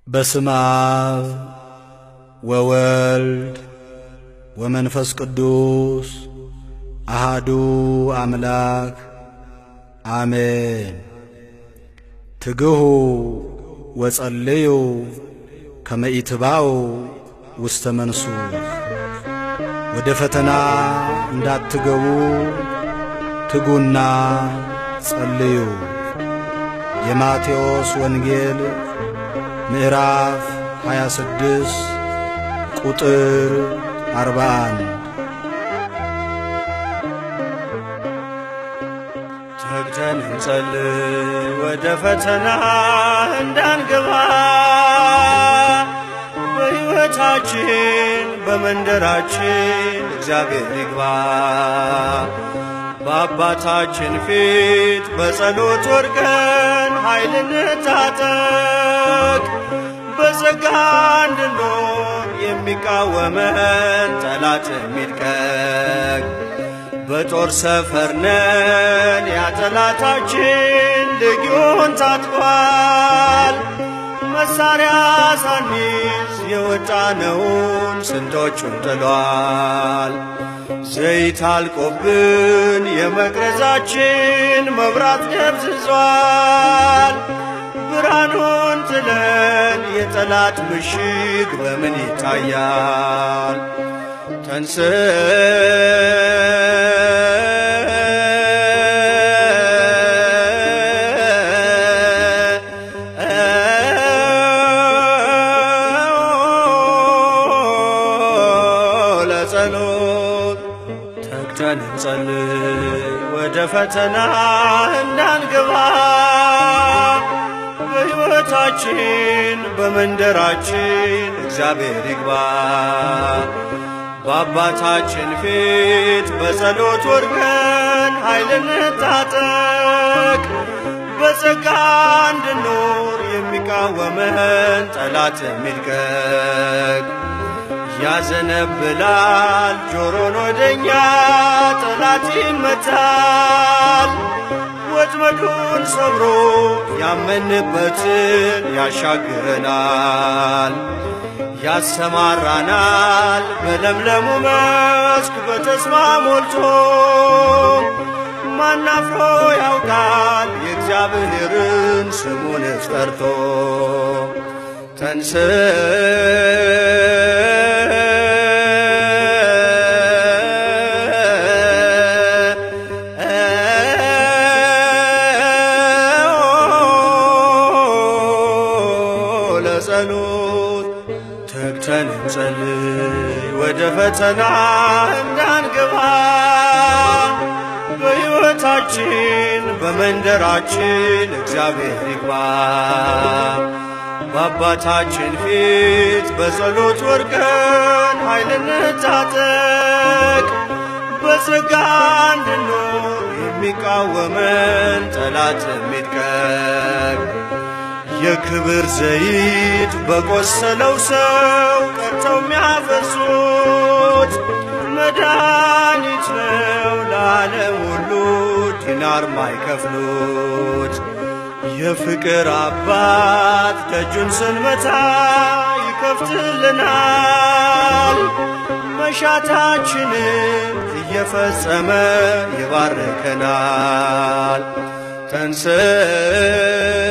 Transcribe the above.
በስመ አብ ወወልድ ወመንፈስ ቅዱስ አሃዱ አምላክ አሜን። ትግሁ ወጸልዩ ከመ ኢትባኡ ውስተ መንሱ። ወደ ፈተና እንዳትገቡ ትጉና ጸልዩ። የማቴዎስ ወንጌል ምዕራፍ 26 ቁጥር 41። ተግተን እንጸልይ ወደ ፈተና እንዳንገባ፣ በሕይወታችን በመንደራችን እግዚአብሔር ይግባ። በአባታችን ፊት በጸሎት ወድቀን ኃይል እንታጠቅ። በጸጋ እንድንኖር የሚቃወመን ጠላት የሚድቀቅ። በጦር ሰፈር ነን ያ ጠላታችን ልጊዮን ታጥቋል። መሳሪያ ሳንይዝ የወጣነውን ስንቶቹን ጥሏል። ዘይት አልቆብን የመቅረዛችን መብራት ደብዝዟል። ብርሃኑን ጥለን የጠላት ምሽግ በምን ይታያል? ተንሥእ ለጸሎት። ተግተን እንጸልይ ወደ ፈተና እንዳንገባ፣ በሕይወታችን በመንደራችን እግዚአብሔር ይግባ። በአባታችን ፊት በጸሎት ወድቀን ኃይል እንታጠቅ። በጸጋ እንድንኖር የሚቃወመን ጠላት የሚድቀቅ። ያዘነብላል ጆሮን ወደኛ ጠላት ይመታል። ወጥመዱን ሰብሮ ያመንበትን ያሻግረናል። ያሰማራናል በለምለሙ መስክ በተስፋ ሞልቶ። ማናፍሮ ያውቃል የእግዚአብሔርን ስሙን ጠርቶ። ለጸሎት ተግተን እንጸልይ ወደ ፈተና እንዳንገባ፣ በሕይወታችን በመንደራችን እግዚአብሔር ይግባ። በአባታችን ፊት በጸሎት ወድቀን ኃይል እንታጠቅ። በጸጋ እንድንኖር የሚቃወመን ጠላት የሚድቀቅ። የክብር ዘይት በቆሰለው ሰው ቀርተው የሚያፈሱት መድኃኒት ነው ለዓለም ሁሉ ዲናር ማይከፍሉት። የፍቅር አባት ደጁን ስንመታ ይከፍትልናል። መሻታችንን እየፈጸመ ይባርከናል። ተንሥእ